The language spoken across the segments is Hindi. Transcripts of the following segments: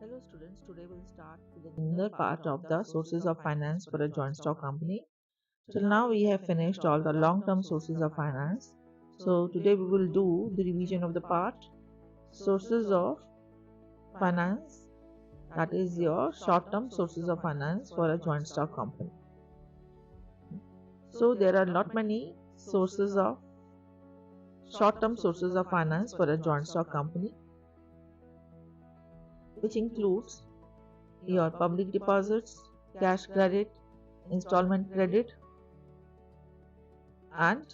Hello students, today we'll start with another part of the sources of finance for a joint stock company. Till now we have finished all the long-term sources of finance. So today we will do the revision of the part sources of finance, that is your short-term sources of finance for a joint stock company. So there are not many sources of short-term sources of finance for a joint stock company, which includes your public deposits, cash credit, installment credit, and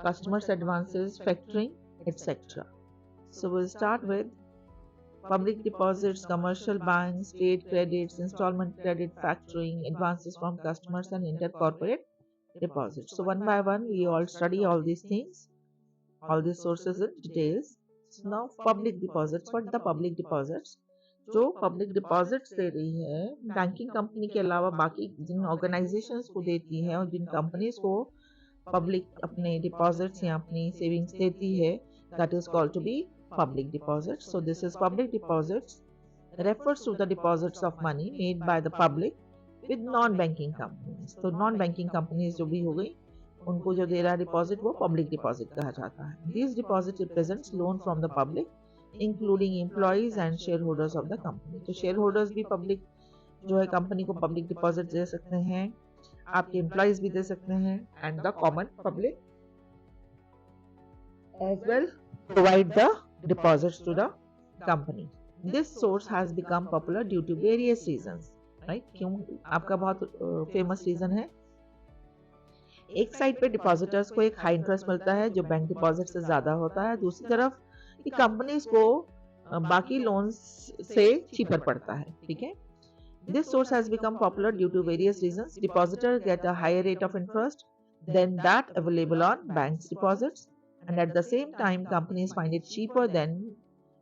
customers advances, factoring, etc. So we'll start with public deposits, commercial banks, trade credits, installment credit, factoring, advances from customers, and intercorporate deposits. So one by one we all study all these things, all these sources in details. So now public deposits. What the public deposits? जो पब्लिक डिपॉजिट्स दे रही है बैंकिंग कंपनी के अलावा बाकी जिन ऑर्गेनाइजेशंस को देती है और जिन कंपनीज को पब्लिक अपने डिपॉजिट्स या अपनी सेविंग्स देती है, that is called to be public deposits. So this is public deposits refers to the deposits of money made by the public with non-banking companies. तो non-banking companies जो भी हो गई उनको जो दे रहा है डिपॉजिट वो पब्लिक डिपॉजिट कहा जाता है. These deposit represents loan from the public including employees and shareholders of the company. तो shareholders भी public जो है कंपनी को पब्लिक डिपॉजिट दे सकते हैं, आपके एम्प्लॉइज भी दे सकते हैं, and the common public as well provide the deposits to the company. This source has become popular due to various reasons. Right? क्यों आपका बहुत फेमस रीजन है. एक साइड पे डिपॉजिटर्स को एक हाई इंटरेस्ट मिलता है जो बैंक डिपॉजिट से ज्यादा होता है, दूसरी तरफ कंपनीज को बाकी लोन्स से चीपर पड़ता है. ठीक है. This source has become popular due to various reasons. Depositors get a higher rate of interest than that available on banks deposits, and at the same time companies find it cheaper than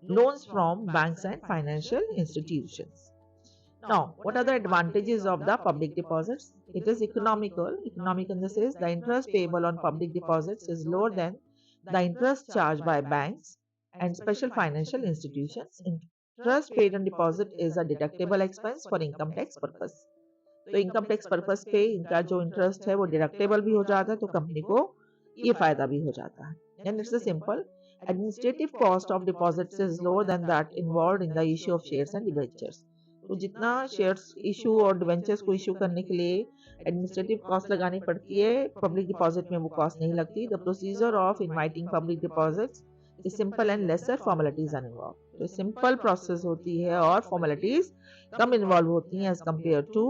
loans from banks and financial institutions. Now, what are the advantages of the public deposits? It is economical. Economic in the sense the interest payable on public deposits is lower than the interest charged by banks and special financial institutions. Interest paid on deposit is a deductible expense for income tax purpose. तो इनकम टैक्स पर्पस पे इनका जो इंटरेस्ट है वो डिडक्टेबल भी हो जाता है, तो कंपनी को ये फायदा भी हो जाता है. And it's a simple administrative cost of deposits is lower than that involved in the issue of shares and debentures. तो जितना शेयर्स इशू और डिबेंचर्स को इशू करने के लिए एडमिनिस्ट्रेटिव कॉस्ट लगानी पड़ती है, पब्लिक डिपॉजिट में वो कॉस्ट नहीं लगती. The procedure of inviting public deposits is simple and lesser formalities are involve. तो सिंपल प्रोसेस होती है और फॉर्मेलिटीज कम इन्वॉल्व होती हैं as compare to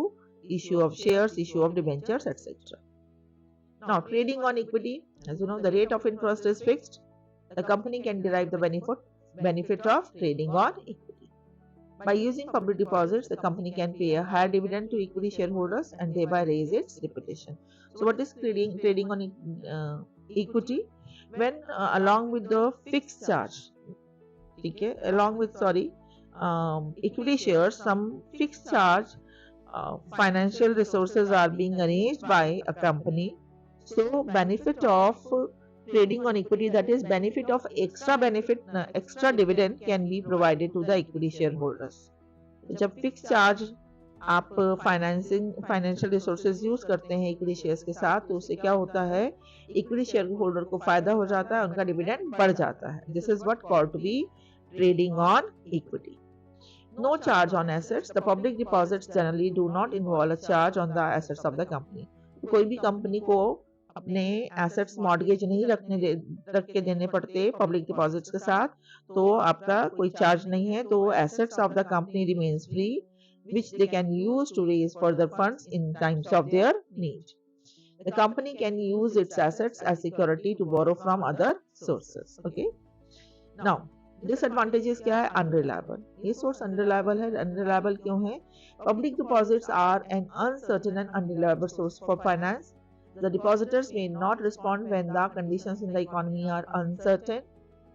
issue of shares, issue of debentures, etc. Now, trading on equity, as you know, the rate of interest is fixed. The company can derive the benefit of trading on equity. By using public deposits, the company can pay a higher dividend to equity shareholders and thereby raise its reputation. So, what is trading on equity? When along with the fixed charge, okay, along with equity shares, some fixed charge financial resources are being arranged by a company. So benefit of trading on equity, that is benefit of extra dividend can be provided to the equity shareholders. जब फिक्स चार्ज आप फाइनेंशियल रिसोर्सेज यूज करते हैं इक्विटी शेयर्स के साथ, तो उससे क्या होता है, इक्विटी शेयर होल्डर को फायदा हो जाता है, उनका डिविडेंड बढ़ जाता है. This is what called to be trading on equity. No charge on assets. The public deposits generally do not involve a charge on the assets of the company. कोई भी कंपनी को अपने एसेट्स मॉर्गेज नहीं रख के देने पड़ते पब्लिक डिपॉजिट्स के साथ, तो आपका कोई चार्ज नहीं है. तो assets of the company remains free which they can use to raise further funds in times of their need. The company can use its assets as security to borrow from other sources. Okay. Now, disadvantages क्या है? अनरिलायबल. ये सोर्स अनरिलायबल है. अनरिलायबल क्यों है? Public deposits are an uncertain and unreliable source for finance. The depositors may not respond when the conditions in the economy are uncertain.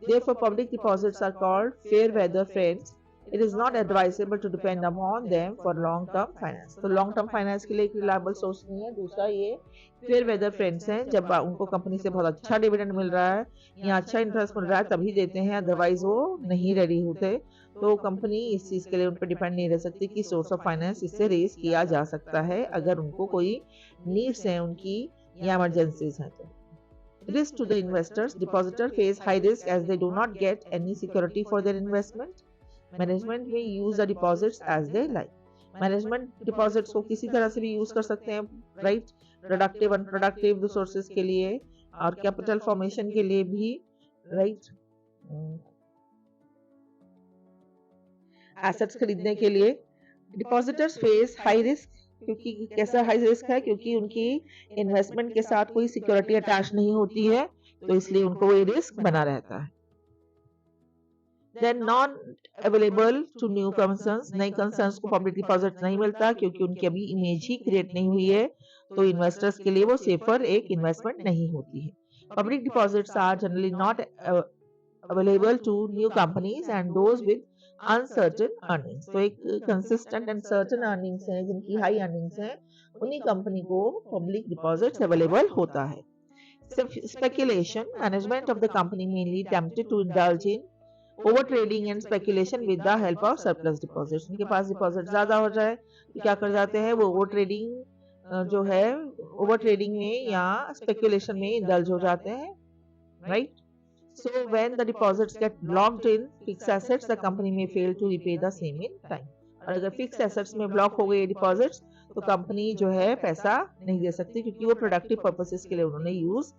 Therefore, public deposits are called fair weather friends it is not advisable to depend upon them for long term finance. तो लॉन्ग टर्म फाइनेंस के लिए एक रिलायबल सोर्स नहीं है। दूसरा ये फेयर वेदर फ्रेंड्स हैं, जब उनको कंपनी से बहुत अच्छा डिविडेंड मिल रहा है या अच्छा इंटरेस्ट मिल रहा है तभी देते हैं, अदरवाइज वो नहीं रेडी होते। तो कंपनी इस चीज के लिए उन पर डिपेंड नहीं रह सकती कि सोर्स ऑफ फाइनेंस इससे रेज किया जा सकता है अगर उनको कोई नीड्स हैं उनकी या इमरजेंसीज हैं तो। Risk to the investors, depositor face high risk as they do not get any security for their investment. Management may use the deposits as they like. Management deposits को किसी तरह से भी यूज कर सकते हैं, राइट, प्रोडक्टिव अनप्रोडक्टिव रिसोर्सेज के लिए और कैपिटल फॉर्मेशन के लिए भी, राइट, एसेट्स खरीदने के लिए। डिपॉजिटर्स फेस हाई रिस्क, क्योंकि कैसा हाई रिस्क है, क्योंकि उनकी इन्वेस्टमेंट के साथ कोई सिक्योरिटी अटैच नहीं होती है, तो इसलिए उनको ये रिस्क बना रहता है। Then non available to new concerns, नई कंसर्न्स को पब्लिक डिपॉजिट नहीं मिलता क्योंकि उनकी अभी इमेज ही क्रिएट नहीं हुई है, तो इन्वेस्टर्स के लिए वो सेफर एक इन्वेस्टमेंट नहीं होती है। Public deposits are generally not available to new companies and those with uncertain earnings. तो एक कंसिस्टेंट एंड सर्टेन अर्निंग्स हैं, जिनकी हाई अर्निंग्स हैं, उन्हीं कंपनी को पब्लिक डिपॉजिट्स अवेलेबल होता है। Speculation, management of the company mainly tempted to indulge in over trading and speculation with the help of surplus deposits. उनके पास डिपॉजिट ज्यादा हो जाए तो क्या कर जाते हैं, वो ओवर ट्रेडिंग जो है, ओवर ट्रेडिंग में या स्पेकुलेशन में इंडल्ज हो जाते हैं, right. So when the deposits get blocked in fix assets the company में fail to repay the same in time. और अगर फिक्स एसेट्स में ब्लॉक हो गए डिपॉजिट्स तो कंपनी जो है पैसा नहीं दे सकती, क्योंकि वो प्रोडक्टिव पर्पसेस के लिए उन्होंने यूज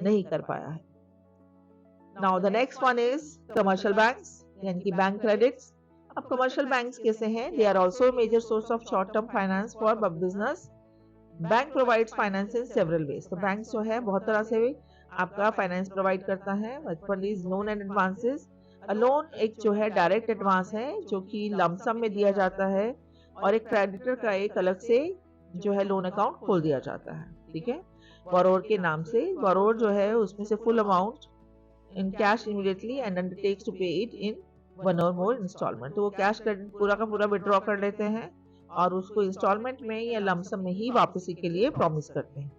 नहीं कर पाया है। Now the next one is commercial banks, यानी कि बैंक क्रेडिट्स। अब कमर्शियल बैंक्स कैसे हैं? They are also a major source of short-term finance for business. Bank provides finance in several ways. तो बैंक जो है बहुत तरह से आपका फाइनेंस प्रोवाइड करता है। First is loan and advances. Loan एक जो है डायरेक्ट एडवांस है जो कि लमसम में दिया जाता है, और एक क्रेडिटर का एक अलग से जो है लोन अकाउंट खोल दिया जाता है, ठीक है, बोरोवर के नाम से। बोरोवर जो है उसमें से full amount in cash immediately and undertakes to pay it in one or more installment। तो वो कैश क्रेडिट पूरा का पूरा विड्रॉ कर लेते हैं और उसको इंस्टॉलमेंट में या लमसम में ही वापसी के लिए प्रॉमिस करते हैं।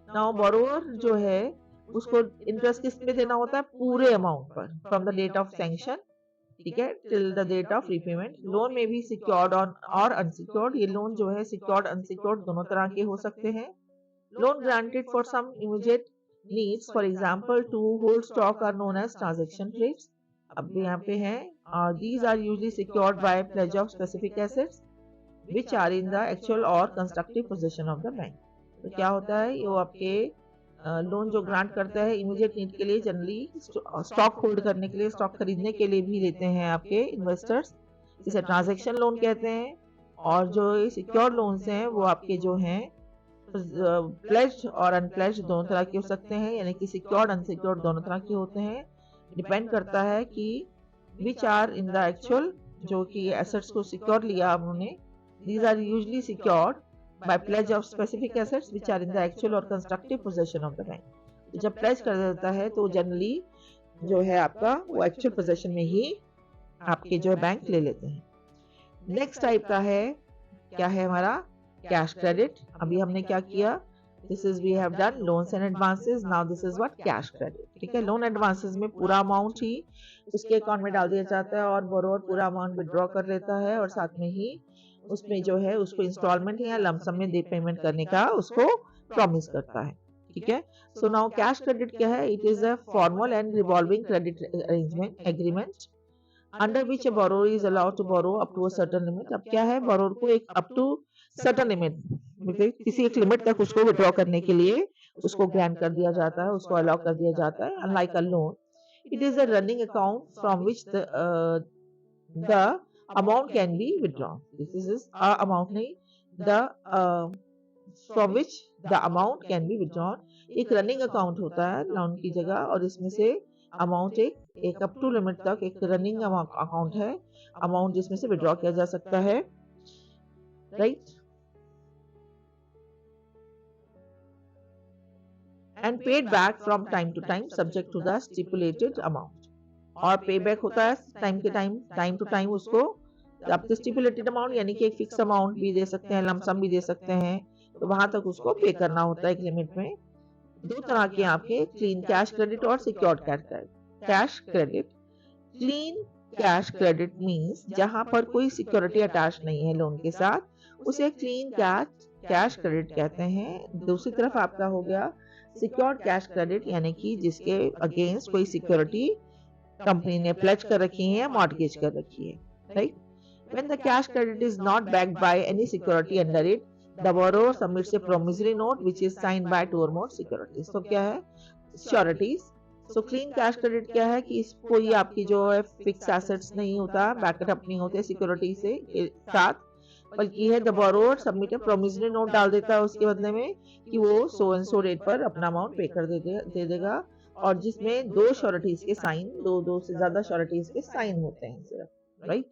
नाउ बोरोवर जो है उसको इंटरेस्ट किस पे देना होता है? पूरे अमाउंट पर, from the date of sanction, ठीक है, till the date of repayment. Loan में भी सिक्योर्ड और अनसिक्योर्ड। ये लोन जो है सिक्योर्ड अनसिक्योर्ड दोनों तरह के हो सकते हैं। Loan granted for some immediate needs, for example to hold stock are known as transaction trades। अब यहाँ पे हैं, और these are usually secured by pledge of specific assets which are in the actual or constructive possession of the bank। तो क्या होता है, ये वो आपके लोन जो ग्रांट करता है इमीडिएट नीड के लिए, जनरली स्टॉक होल्ड करने के लिए, स्टॉक खरीदने के लिए भी लेते हैं आपके इन्वेस्टर्स, इसे ट्रांजेक्शन लोन कहते हैं। और जो सिक्योर लोन्स हैं वो आपके जो हैं प्लेज्ड और अनप्लेज्ड दोनों तरह के हो सकते हैं, यानी कि सिक्योर्ड अनसिक्योर्ड दोनों तरह के होते हैं। डिपेंड करता है कि which are in the actual, जो कि एसेट्स को सिक्योर लिया उन्होंने, these are usually secured by pledge of specific assets which are in the actual और constructive possession of the bank. जब प्लेज कर देता है तो जनरली जो है आपका वो एक्चुअल पोजेशन में ही आपके जो है बैंक ले लेते हैं। नेक्स्ट टाइप का है, क्या है हमारा, कैश क्रेडिट। अभी हमने क्या किया, this is we have done loans and advances, now this is what cash credit, ठीक है। लोन एडवांसेस में पूरा अमाउंट ही उसके अकाउंट में डाल दिया जाता है और बोरोवर पूरा अमाउंट विड्रॉ कर लेता है, और साथ में ही उसमें जो है उसको इंस्टॉलमेंट या लमसम में दे पेमेंट करने का उसको प्रॉमिस करता है, ठीक है। सो नाउ कैश क्रेडिट क्या है? It is a formal and revolving credit arrangement agreement under which a borrower is allowed to borrow up to a certain limit. अब क्या है, बोरोवर को एक अप टू सर्टेन लिमिट, किसी एक लिमिट तक उसको विड्रॉ करने के लिए उसको ग्रांट कर दिया जाता है, उसको अलाउ कर दिया जाता है। Unlike a loan, it is a running account from which the amount can be withdrawn. This is amount नहीं, the from which the amount can be withdrawn. एक रनिंग अकाउंट होता है लोन की जगह, और इसमें से अमाउंट एक अप टू लिमिट तक एक रनिंग अकाउंट है, अमाउंट जिसमें से विड्रॉ किया जा सकता है, right, and paid back from time to time subject to the stipulated amount। और पे बैक होता है टाइम के टाइम टू टाइम उसको। आपके स्टिपुलेटेड अमाउंट यानी कि एक फिक्स अमाउंट भी दे सकते हैं, लमसम भी दे सकते हैं, तो वहां तक उसको पे करना होता है एक लिमिट में। दो तरह के आपके क्लीन कैश क्रेडिट और secured cash credit. Clean cash credit means जहां पर कोई सिक्योरिटी अटैच नहीं है लोन के साथ, उसे क्लीन कैश क्रेडिट कहते हैं। दूसरी तरफ आपका हो गया सिक्योर्ड कैश क्रेडिट, यानी कि जिसके अगेंस्ट कोई सिक्योरिटी कंपनी ने प्लेज कर रखी है, मॉर्गेज कर रखी है, right. When the cash credit is not backed by any security under it, the borrower submits a promissory note which is signed by two or more securities. तो क्या है? Securities. So clean cash credit क्या है कि इस कोई आपकी जो है फिक्स एसेट्स नहीं होता, बैकअप नहीं होते सिक्योरिटी से साथ, बल्कि है the borrower submit A promissory note डाल देता है उसके बदले में कि वो सो एंड सो रेट पर अपना अमाउंट पे कर दे देगा, और जिसमें दो श्योरिटीज के साइन, दो से ज्यादा श्योरिटीज के साइन होते हैं सिर्फ, राइट।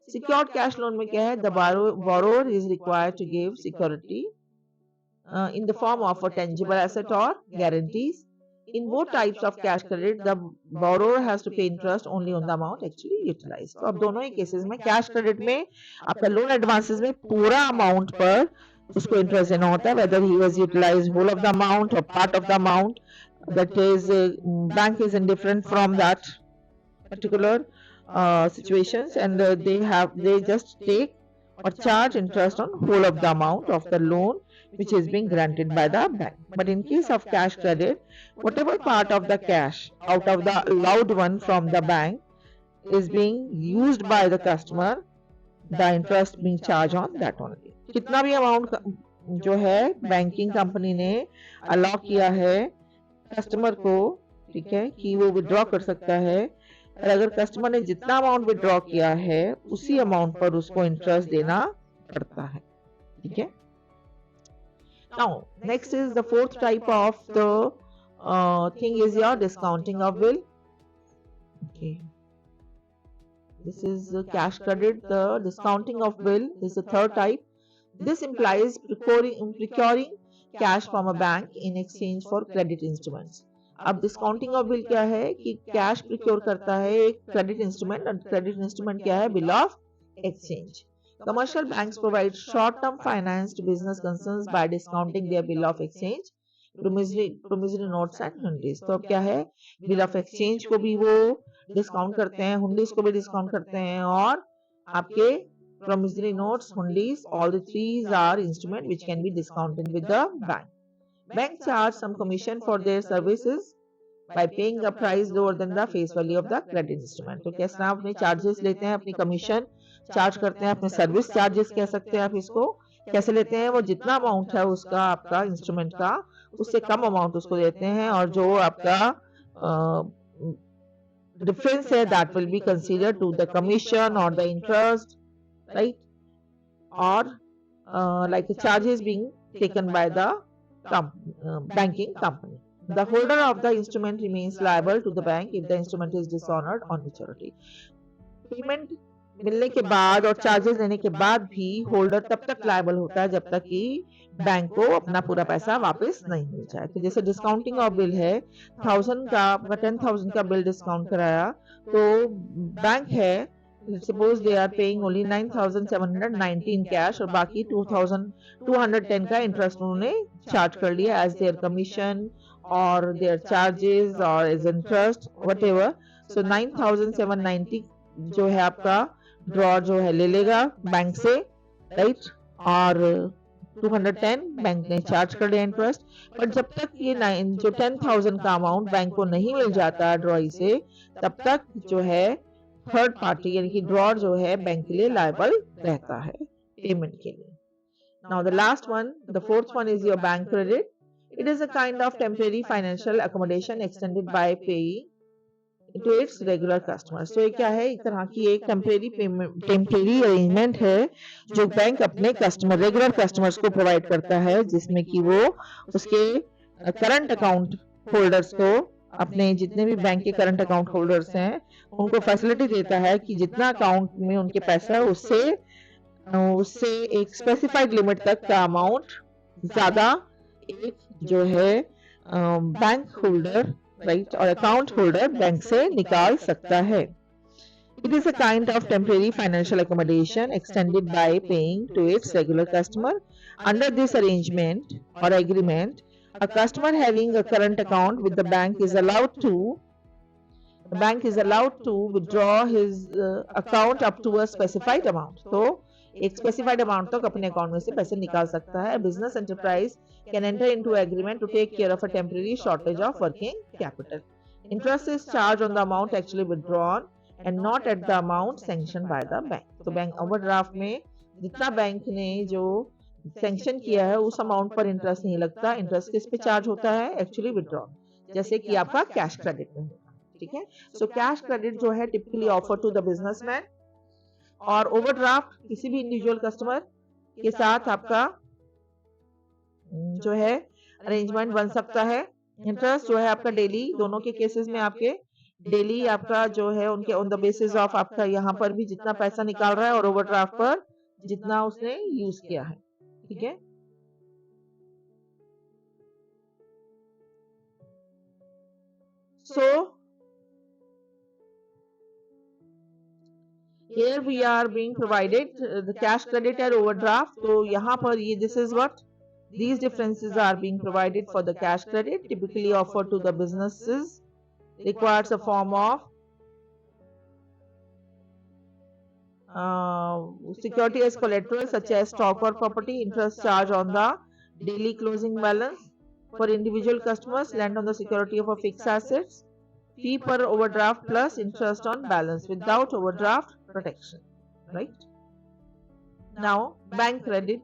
Secured cash loan में क्या है? The borrower is required to give security in the form of a tangible asset or guarantees. In both types of cash credit, the borrower has to pay interest only on the amount actually utilized. तो अब दोनों ही केसेस में कैश क्रेडिट में आपका लोन एडवांसेस में पूरा अमाउंट पर उसको इंटरेस्ट देना होता है, whether he has utilized whole of the amount or part of the amount. That is, bank is indifferent from that particular situations, and they just take or charge interest on whole of the amount of the loan which is being granted by the bank. But in case of cash credit, whatever part of the cash out of the allowed one from the bank is being used by the customer, the interest being charged on that only. कितना भी अमाउंट जो है बैंकिंग कंपनी ने अलाउ किया है कस्टमर को, ठीक है, कि वो विड्रॉ कर सकता है, और अगर कस्टमर ने जितना अमाउंट विड्रॉ किया है उसी अमाउंट पर उसको इंटरेस्ट देना पड़ता है, ठीक है। Now next is the fourth type of the thing is your discounting of bill. Okay, this is cash credit. The discounting of bill is the third type. This implies procuring cash from a bank in exchange for credit instruments. अब डिस्काउंटिंग ऑफ बिल क्या है कि कैश प्रिक्योर करता है एक क्रेडिट इंस्ट्रूमेंट, और क्रेडिट इंस्ट्रूमेंट क्या है? Bill of exchange. Commercial banks provide short term finance to business concerns by discounting their bill of exchange, promissory notes and hundis. तो अब क्या है? बिल ऑफ एक्सचेंज को भी वो डिस्काउंट करते हैं, हुंडीज को भी डिस्काउंट करते हैं, और आपके promissory notes, hundies, all the threes are instrument which can be discounted with the bank. Bank charge some commission for their services by paying a price lower than the face value of the credit instrument. तो कैसे आप अपने चार्जेस लेते हैं, अपनी कमीशन चार्ज करते हैं, अपने सर्विस चार्जेस कह सकते हैं आप इसको। कैसे लेते हैं? वो जितना अमाउंट है उसका आपका इंस्ट्रूमेंट का, उससे कम अमाउंट उसको देते हैं, और जो आपका डिफरेंस है that will be considered to the commission और the interest, right, or like charges being taken by the banking company. The holder of the instrument remains liable to the bank if the instrument is dishonored on maturity. Payment मिलने के बाद और चार्जेस देने के बाद भी होल्डर तब तक लायबल होता है जब तक कि बैंक को अपना पूरा पैसा वापस नहीं मिल जाए। तो जैसे डिस्काउंटिंग ऑफ बिल है, 1000 का 10,000 का बिल डिस्काउंट कराया, तो बैंक है, suppose they are paying only 9,719 cash और बाकी 2,210 का इंटरेस्ट उन्होंने चार्ज कर लिया एज देयर कमीशन और देयर चार्जेस और एज इंटरेस्ट व्हाटएवर। सो 9,790 जो है आपका ड्रॉ जो है ले लेगा बैंक से, राइट, और 210 बैंक ने चार्ज कर लिया इंटरेस्ट। पर जब तक ये जो 10,000 का अमाउंट बैंक को नहीं मिल जाता ड्रॉई से, तब तक जो है थर्ड पार्टी यानी कि ड्रॉर जो है बैंक के लिए लायबल रहता है पेमेंट के लिए। Now the last one, the fourth one is your bank credit. It is a kind of temporary financial accommodation extended by paying to its regular customers. तो ये क्या है? एक तरह की एक टेम्परेरी अरेंजमेंट है जो बैंक अपने कस्टमर रेगुलर कस्टमर्स को प्रोवाइड करता है, जिसमें कि वो उसके करंट अकाउंट होल्डर्स को, अपने जितने भी बैंक के करंट अकाउंट होल्डर्स हैं, उनको फैसिलिटी देता है कि जितना अकाउंट में उनके पैसा है उससे एक स्पेसिफाइड लिमिट तक का अमाउंट ज्यादा एक जो है बैंक होल्डर राइट, और अकाउंट होल्डर बैंक से निकाल सकता है. It is a kind of temporary financial accommodation extended by paying to its regular customer. Under this arrangement or agreement, a customer having a current account with the bank is allowed to withdraw his account up to a specified amount. तो एक specified amount तक अपने account में से पैसे निकाल सकता है. A business enterprise can enter into agreement to take care of a temporary shortage of working capital. Interest is charged on the amount actually withdrawn and not at the amount sanctioned by the bank. तो बैंक ओवरड्राफ्ट में जितना बैंक ने जो सैंक्शन किया है उस अमाउंट पर इंटरेस्ट नहीं लगता. इंटरेस्ट किस पे चार्ज होता है? एक्चुअली विड्रॉ, जैसे कि आपका कैश क्रेडिट में होगा. ठीक है. सो कैश क्रेडिट जो है typically offer to the businessman, और ओवरड्राफ्ट किसी भी इंडिविजुअल कस्टमर के साथ आपका जो है अरेंजमेंट बन सकता है. इंटरेस्ट जो है आपका डेली, दोनों के केसेस में आपके डेली आपका जो है उनके ऑन द बेसिस ऑफ आपका यहाँ पर भी जितना पैसा निकाल रहा है और ओवरड्राफ्ट पर जितना उसने यूज किया है. ठीक है. सो here we are being provided the cash credit and overdraft. तो यहाँ पर ये this is what these differences are being provided for the cash credit, typically offered to the businesses, requires a form of security as collateral such as stock or property. Interest charge on the daily closing balance. For individual customers, lend on the security of a fixed assets. Fee per overdraft plus interest on balance without overdraft protection. Right? Now bank credit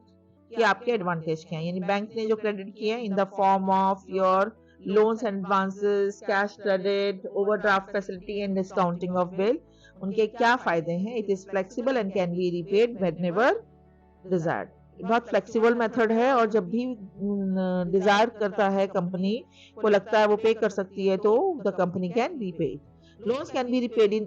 के आपके एडवांटेज क्या है, यानी बैंक ने जो क्रेडिट किया है in the form of your loans and advances, cash credit, overdraft facility and discounting of bill, उनके क्या फायदे हैं? It is flexible and can be repaid whenever desired. बहुत फ्लेक्सिबल मेथड है और जब भी डिजायर करता है कंपनी को लगता है वो पे कर सकती है तो the company can repay. Loans can be repaid in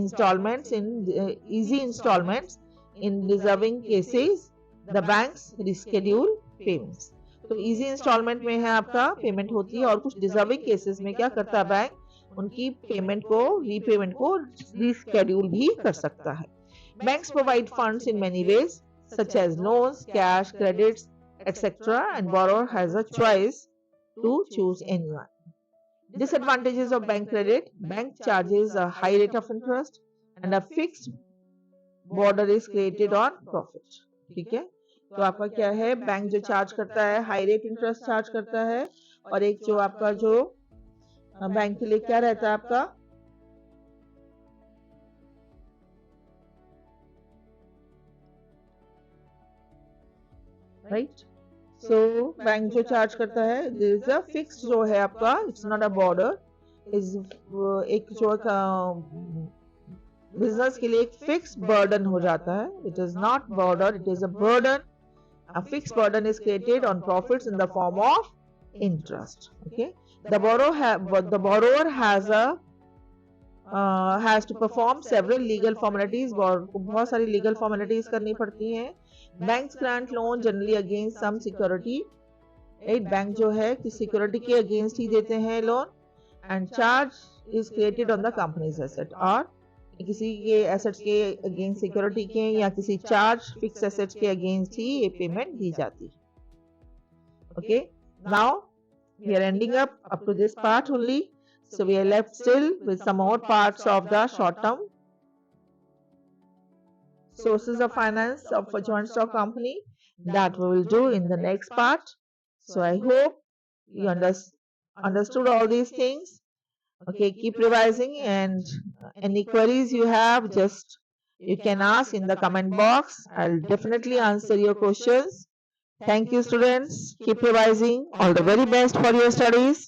easy installments in deserving cases. The banks reschedule payments. तो इजी इंस्टॉलमेंट में है आपका पेमेंट होती है, और कुछ डिजर्विंग केसेस में क्या करता है बैंक, उनकी पेमेंट को, रीपेमेंट को रिस्केड्यूल भी कर सकता है. Banks provide funds in many ways such as loans, cash, credits, etc. and borrower has a choice to choose anyone. Disadvantages of bank credit: bank charges a high rate of interest and a fixed border is created on profit. ठीक है. तो आपका क्या है, बैंक जो चार्ज करता है हाई रेट इंटरेस्ट चार्ज करता है, और एक जो आपका जो बैंक के लिए क्या रहता है आपका राइट. सो बैंक जो चार्ज करता है देयर इज अ फिक्स जो है आपका, it's not a border, is एक जो बिजनेस के लिए एक फिक्स बर्डन हो जाता है. It is not border, it is a burden. A fixed burden is created on profits in the form of interest. Okay, the borrower has to perform several legal formalities. बहुत सारी legal formalities करनी पड़ती हैं. Banks grant loan generally against some security. एक बैंक जो है कि सिक्योरिटी के अगेंस्ट ही देते हैं loan, and charge is created on the company's asset, और किसी के एसेट्स के अगेंस्ट, सिक्योरिटी के या किसी चार्ज फिक्स एसेट्स के अगेंस्ट ही ये पेमेंट दी जाती है. Okay, now we are ending up to this part only. So we are left still with some more parts of the short term sources of finance of a joint stock company that we will do in the next part. So I hope you understood all these things. Okay, keep revising, and any queries you have, just you can ask in the comment box. I'll definitely answer your questions. Thank you, students. Keep revising. All the very best for your studies.